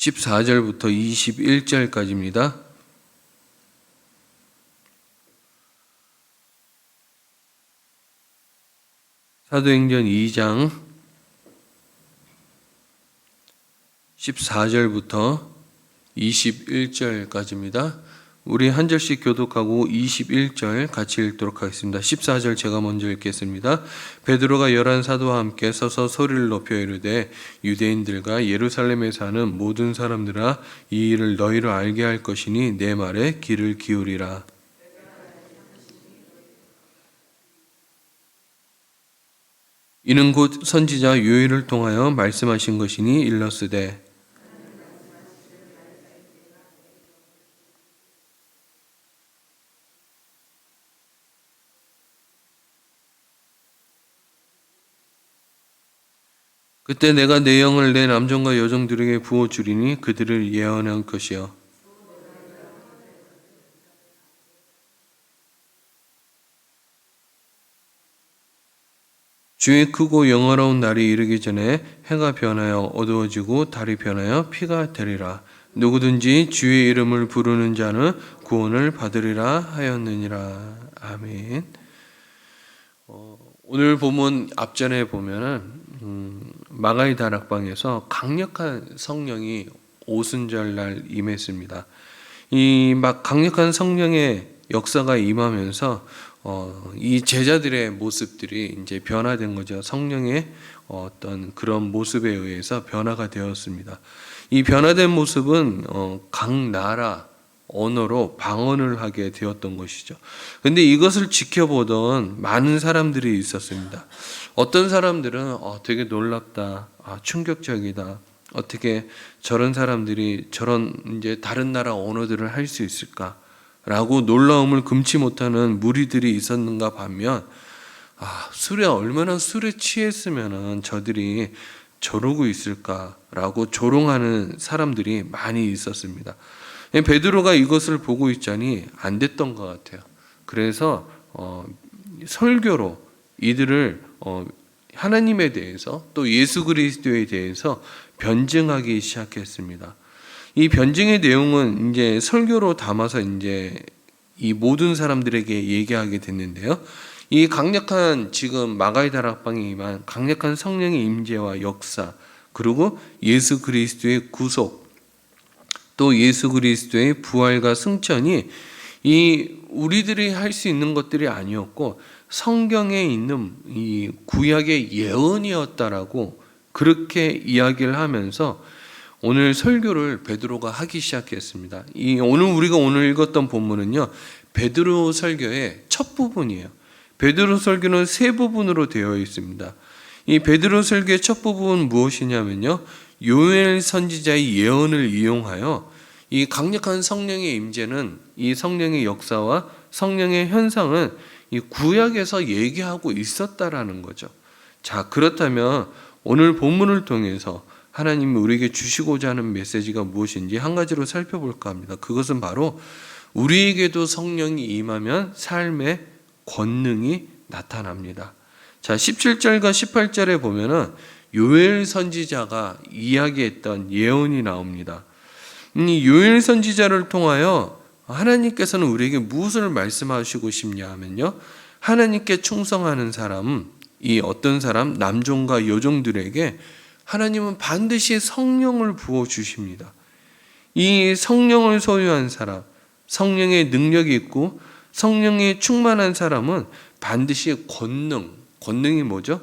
14절부터 21절까지입니다. 사도행전 2장 14절부터 21절까지입니다. 우리 한 절씩 교독하고 21절 같이 읽도록 하겠습니다. 14절 제가 먼저 읽겠습니다. 베드로가 11 사도와 함께 서서 소리를 높여 이르되 유대인들과 예루살렘에 사는 모든 사람들아 이 일을 너희로 알게 할 것이니 내 말에 귀를 기울이라. 이는 곧 선지자 요엘을 통하여 말씀하신 것이니 일러스되 그때 내가 내 영을 내 남종과 여종들에게 부어주리니 그들을 예언할 것이요 주의 크고 영화로운 날이 이르기 전에 해가 변하여 어두워지고 달이 변하여 피가 되리라. 누구든지 주의 이름을 부르는 자는 구원을 받으리라 하였느니라. 아멘. 오늘 본문 앞전에 보면은 마가의 다락방에서 강력한 성령이 오순절날 임했습니다. 이 막 강력한 성령의 역사가 임하면서 이 제자들의 모습들이 이제 변화된 거죠. 성령의 어떤 그런 모습에 의해서 변화가 되었습니다. 이 변화된 모습은 각 나라 언어로 방언을 하게 되었던 것이죠. 근데 이것을 지켜보던 많은 사람들이 있었습니다. 어떤 사람들은 되게 놀랍다, 충격적이다. 어떻게 저런 사람들이 저런 이제 다른 나라 언어들을 할 수 있을까? 라고 놀라움을 금치 못하는 무리들이 있었는가 반면 얼마나 술에 취했으면은 저들이 저러고 있을까라고 조롱하는 사람들이 많이 있었습니다. 베드로가 이것을 보고 있자니 안 됐던 것 같아요. 그래서 설교로 이들을 하나님에 대해서 또 예수 그리스도에 대해서 변증하기 시작했습니다. 이 변증의 내용은 이제 설교로 담아서 이제 이 모든 사람들에게 얘기하게 됐는데요. 이 강력한 지금 마가의 다락방에 임한 강력한 성령의 임재와 역사, 그리고 예수 그리스도의 구속, 또 예수 그리스도의 부활과 승천이 이 우리들이 할 수 있는 것들이 아니었고 성경에 있는 이 구약의 예언이었다라고 그렇게 이야기를 하면서 오늘 설교를 베드로가 하기 시작했습니다. 우리가 오늘 읽었던 본문은요, 베드로 설교의 첫 부분이에요. 베드로 설교는 세 부분으로 되어 있습니다. 이 베드로 설교의 첫 부분은 무엇이냐면요, 요엘 선지자의 예언을 이용하여 이 강력한 성령의 임재는, 이 성령의 역사와 성령의 현상은 이 구약에서 얘기하고 있었다라는 거죠. 자, 그렇다면 오늘 본문을 통해서 하나님이 우리에게 주시고자 하는 메시지가 무엇인지 한 가지로 살펴볼까 합니다. 그것은 바로 우리에게도 성령이 임하면 삶의 권능이 나타납니다. 자, 17절과 18절에 보면은 요엘 선지자가 이야기했던 예언이 나옵니다. 이 요엘 선지자를 통하여 하나님께서는 우리에게 무엇을 말씀하시고 싶냐 하면요, 하나님께 충성하는 사람, 이 어떤 사람, 남종과 여종들에게 하나님은 반드시 성령을 부어주십니다. 이 성령을 소유한 사람, 성령의 능력이 있고 성령이 충만한 사람은 반드시 권능이 뭐죠?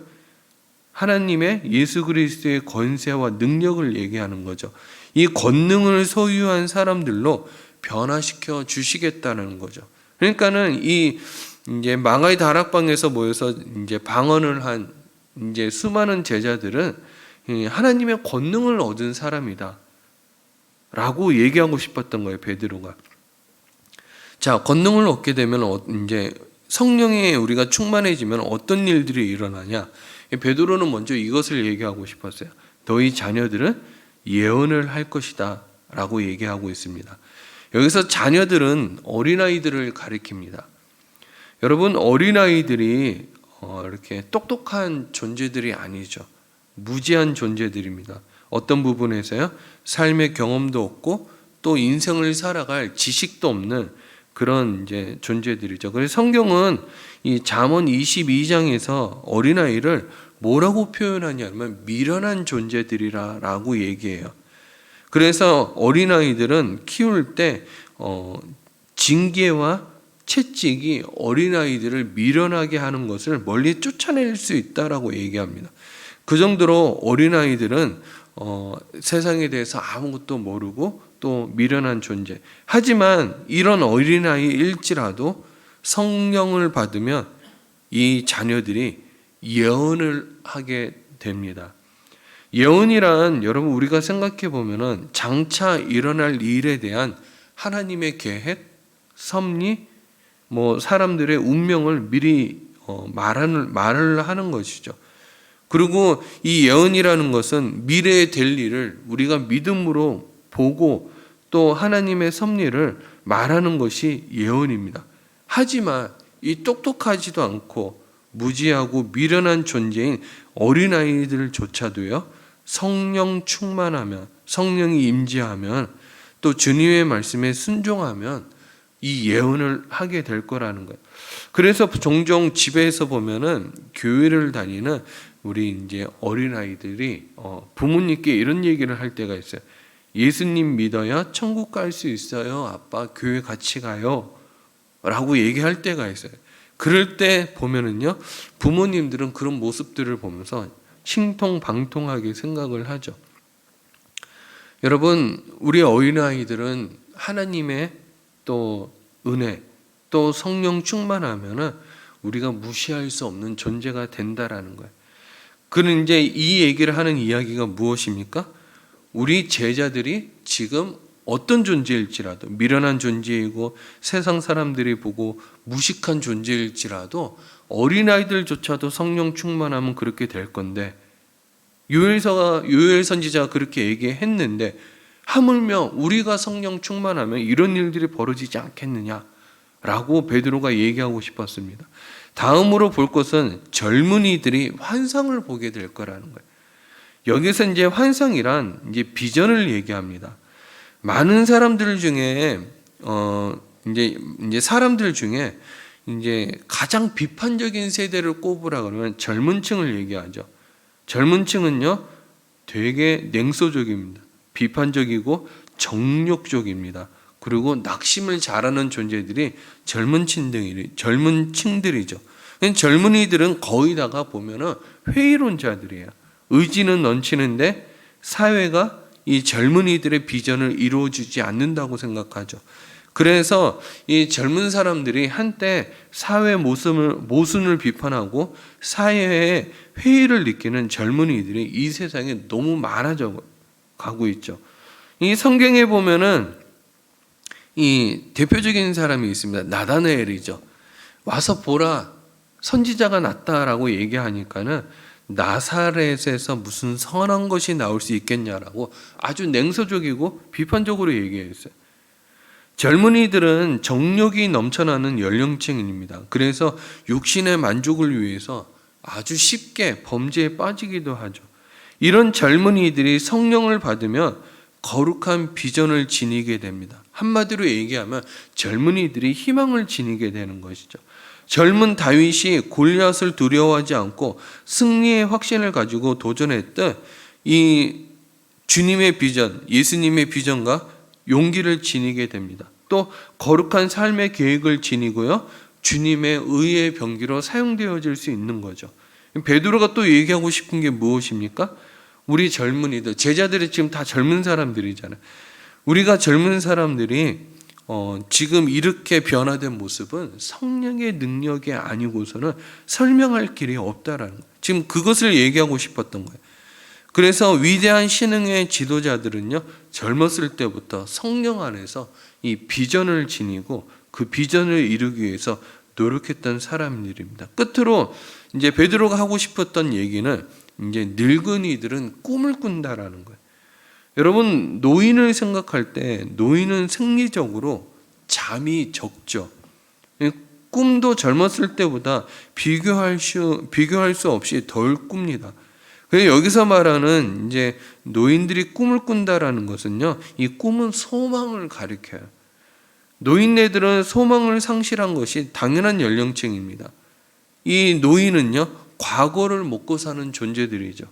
하나님의 예수 그리스도의 권세와 능력을 얘기하는 거죠. 이 권능을 소유한 사람들로 변화시켜 주시겠다는 거죠. 그러니까는 이제 마가의 다락방에서 모여서 이제 방언을 한 이제 수많은 제자들은 하나님의 권능을 얻은 사람이다 라고 얘기하고 싶었던 거예요, 베드로가. 자, 권능을 얻게 되면 이제 성령에 우리가 충만해지면 어떤 일들이 일어나냐? 베드로는 먼저 이것을 얘기하고 싶었어요. 너희 자녀들은 예언을 할 것이다 라고 얘기하고 있습니다. 여기서 자녀들은 어린아이들을 가리킵니다. 여러분, 어린아이들이 이렇게 똑똑한 존재들이 아니죠. 무지한 존재들입니다. 어떤 부분에서요? 삶의 경험도 없고 또 인생을 살아갈 지식도 없는 그런 이제 존재들이죠. 그래서 성경은 이 잠언 22장에서 어린아이를 뭐라고 표현하냐면 미련한 존재들이라고 얘기해요. 그래서 어린아이들은 키울 때 징계와 채찍이 어린아이들을 미련하게 하는 것을 멀리 쫓아낼 수 있다라고 얘기합니다. 그 정도로 어린아이들은 세상에 대해서 아무것도 모르고 또 미련한 존재. 하지만 이런 어린아이일지라도 성령을 받으면 이 자녀들이 예언을 하게 됩니다. 예언이란 여러분 우리가 생각해 보면은 장차 일어날 일에 대한 하나님의 계획, 섭리, 사람들의 운명을 미리 말을 하는 것이죠. 그리고 이 예언이라는 것은 미래에 될 일을 우리가 믿음으로 보고 또 하나님의 섭리를 말하는 것이 예언입니다. 하지만 이 똑똑하지도 않고 무지하고 미련한 존재인 어린아이들조차도요, 성령 충만하면, 성령이 임재하면, 또 주님의 말씀에 순종하면 이 예언을 하게 될 거라는 거예요. 그래서 종종 집에서 보면은 교회를 다니는 우리 이제 어린아이들이 부모님께 이런 얘기를 할 때가 있어요. 예수님 믿어야 천국 갈 수 있어요. 아빠 교회 같이 가요. 라고 얘기할 때가 있어요. 그럴 때 보면은요, 부모님들은 그런 모습들을 보면서 신통방통하게 생각을 하죠. 여러분, 우리 어린아이들은 하나님의 또 은혜, 또 성령 충만하면은 우리가 무시할 수 없는 존재가 된다라는 거예요. 그는 이제 이 얘기를 하는 이야기가 무엇입니까? 우리 제자들이 지금 어떤 존재일지라도 미련한 존재이고 세상 사람들이 보고 무식한 존재일지라도 어린아이들조차도 성령 충만하면 그렇게 될 건데 요엘 선지자가 그렇게 얘기했는데 하물며 우리가 성령 충만하면 이런 일들이 벌어지지 않겠느냐라고 베드로가 얘기하고 싶었습니다. 다음으로 볼 것은 젊은이들이 환상을 보게 될 거라는 거예요. 여기서 이제 환상이란 이제 비전을 얘기합니다. 많은 사람들 중에 이제 사람들 중에 이제 가장 비판적인 세대를 꼽으라 그러면 젊은 층을 얘기하죠. 젊은 층은요 되게 냉소적입니다. 비판적이고 정욕적입니다. 그리고 낙심을 잘하는 존재들이 젊은 층들이죠. 젊은이들은 거의 다가 보면은 회의론자들이에요. 의지는 넘치는데 사회가 이 젊은이들의 비전을 이루어주지 않는다고 생각하죠. 그래서 이 젊은 사람들이 한때 사회 모순을 비판하고 사회의 회의를 느끼는 젊은이들이 이 세상에 너무 많아져 가고 있죠. 이 성경에 보면은 이 대표적인 사람이 있습니다. 나다나엘이죠. 와서 보라, 선지자가 났다라고 얘기하니까는 나사렛에서 무슨 선한 것이 나올 수 있겠냐라고 아주 냉소적이고 비판적으로 얘기했어요. 젊은이들은 정욕이 넘쳐나는 연령층입니다. 그래서 육신의 만족을 위해서 아주 쉽게 범죄에 빠지기도 하죠. 이런 젊은이들이 성령을 받으면 거룩한 비전을 지니게 됩니다. 한마디로 얘기하면 젊은이들이 희망을 지니게 되는 것이죠. 젊은 다윗이 골리앗을 두려워하지 않고 승리의 확신을 가지고 도전했던 이 주님의 비전, 예수님의 비전과 용기를 지니게 됩니다. 또 거룩한 삶의 계획을 지니고요, 주님의 의의 병기로 사용되어질 수 있는 거죠. 베드로가 또 얘기하고 싶은 게 무엇입니까? 우리 젊은이들, 제자들이 지금 다 젊은 사람들이잖아요. 우리가 젊은 사람들이 지금 이렇게 변화된 모습은 성령의 능력이 아니고서는 설명할 길이 없다라는 거예요. 지금 그것을 얘기하고 싶었던 거예요. 그래서 위대한 신흥의 지도자들은요, 젊었을 때부터 성령 안에서 이 비전을 지니고 그 비전을 이루기 위해서 노력했던 사람들입니다. 끝으로 이제 베드로가 하고 싶었던 얘기는 이제 늙은이들은 꿈을 꾼다라는 거예요. 여러분, 노인을 생각할 때 노인은 생리적으로 잠이 적죠. 꿈도 젊었을 때보다 비교할 수 없이 덜 꿉니다. 그래서 여기서 말하는 이제 노인들이 꿈을 꾼다라는 것은요, 이 꿈은 소망을 가리켜요. 노인네들은 소망을 상실한 것이 당연한 연령층입니다. 이 노인은요, 과거를 먹고 사는 존재들이죠.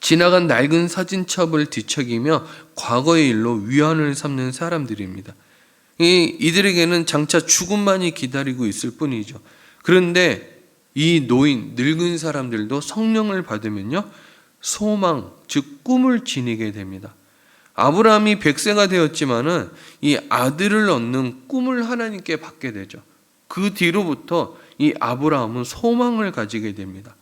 지나간 낡은 사진첩을 뒤척이며 과거의 일로 위안을 삼는 사람들입니다. 이들에게는 장차 죽음만이 기다리고 있을 뿐이죠. 그런데 이 노인, 늙은 사람들도 성령을 받으면요, 소망, 즉 꿈을 지니게 됩니다. 아브라함이 100세가 되었지만은 이 아들을 얻는 꿈을 하나님께 받게 되죠. 그 뒤로부터 이 아브라함은 소망을 가지게 됩니다.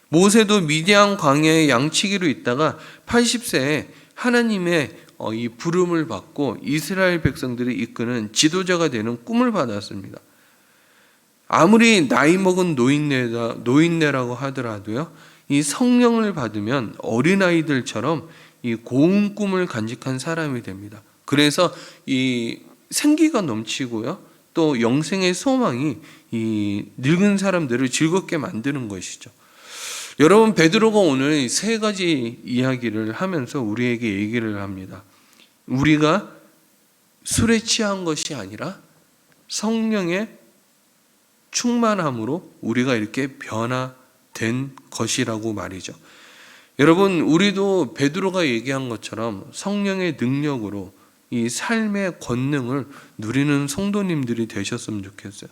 모세도 미디안 광야의 양치기로 있다가 80세에 하나님의 이 부름을 받고 이스라엘 백성들을 이끄는 지도자가 되는 꿈을 받았습니다. 아무리 나이 먹은 노인네라고 하더라도요, 이 성령을 받으면 어린아이들처럼 이 고운 꿈을 간직한 사람이 됩니다. 그래서 이 생기가 넘치고요, 또 영생의 소망이 이 늙은 사람들을 즐겁게 만드는 것이죠. 여러분, 베드로가 오늘 세 가지 이야기를 하면서 우리에게 얘기를 합니다. 우리가 술에 취한 것이 아니라 성령의 충만함으로 우리가 이렇게 변화된 것이라고 말이죠. 여러분, 우리도 베드로가 얘기한 것처럼 성령의 능력으로 이 삶의 권능을 누리는 성도님들이 되셨으면 좋겠어요.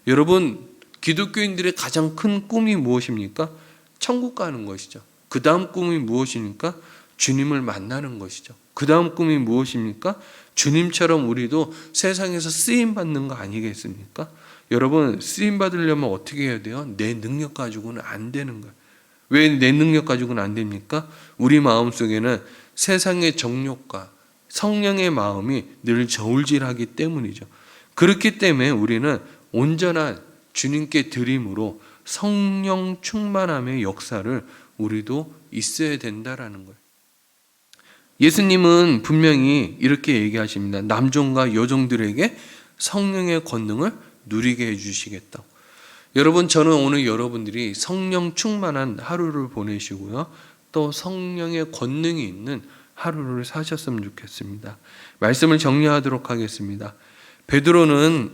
여러분, 기독교인들의 가장 큰 꿈이 무엇입니까? 천국 가는 것이죠. 그 다음 꿈이 무엇입니까? 주님을 만나는 것이죠. 그 다음 꿈이 무엇입니까? 주님처럼 우리도 세상에서 쓰임받는 거 아니겠습니까? 여러분, 쓰임받으려면 어떻게 해야 돼요? 내 능력 가지고는 안 되는 거예요. 왜 내 능력 가지고는 안 됩니까? 우리 마음속에는 세상의 정욕과 성령의 마음이 늘 저울질하기 때문이죠. 그렇기 때문에 우리는 온전한 주님께 드림으로 성령 충만함의 역사를 우리도 있어야 된다라는 거예요. 예수님은 분명히 이렇게 얘기하십니다. 남종과 여종들에게 성령의 권능을 누리게 해주시겠다고. 여러분, 저는 오늘 여러분들이 성령 충만한 하루를 보내시고요, 또 성령의 권능이 있는 하루를 사셨으면 좋겠습니다. 말씀을 정리하도록 하겠습니다. 베드로는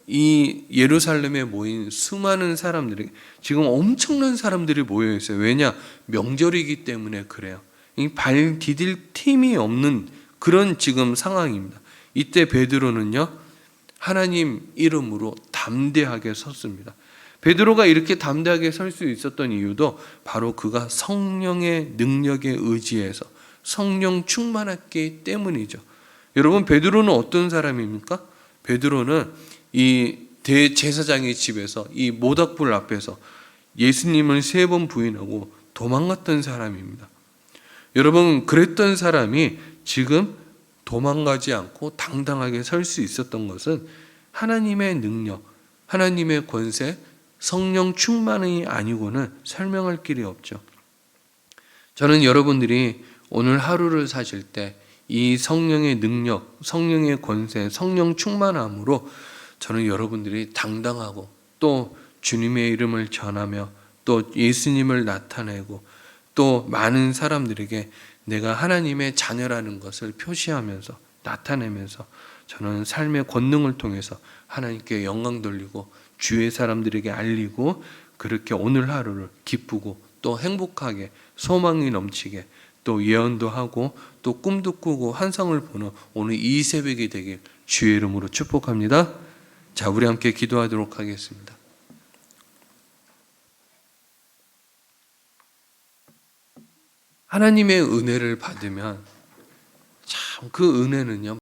이 예루살렘에 모인 수많은 사람들이, 지금 엄청난 사람들이 모여 있어요. 왜냐? 명절이기 때문에 그래요. 발 디딜 틈이 없는 그런 지금 상황입니다. 이때 베드로는요, 하나님 이름으로 담대하게 섰습니다. 베드로가 이렇게 담대하게 설 수 있었던 이유도 바로 그가 성령의 능력에 의지해서 성령 충만했기 때문이죠. 여러분, 베드로는 어떤 사람입니까? 베드로는 이 대제사장의 집에서 이 모닥불 앞에서 예수님을 3번 부인하고 도망갔던 사람입니다. 여러분, 그랬던 사람이 지금 도망가지 않고 당당하게 설 수 있었던 것은 하나님의 능력, 하나님의 권세, 성령 충만이 아니고는 설명할 길이 없죠. 저는 여러분들이 오늘 하루를 사실 때 이 성령의 능력, 성령의 권세, 성령 충만함으로 저는 여러분들이 당당하고 또 주님의 이름을 전하며 또 예수님을 나타내고 또 많은 사람들에게 내가 하나님의 자녀라는 것을 표시하면서 나타내면서 저는 삶의 권능을 통해서 하나님께 영광 돌리고 주의 사람들에게 알리고 그렇게 오늘 하루를 기쁘고 또 행복하게 소망이 넘치게 또 예언도 하고 또 꿈도 꾸고 환상을 보는 오늘 이 새벽이 되길 주의 이름으로 축복합니다. 자, 우리 함께 기도하도록 하겠습니다. 하나님의 은혜를 받으면 참 그 은혜는요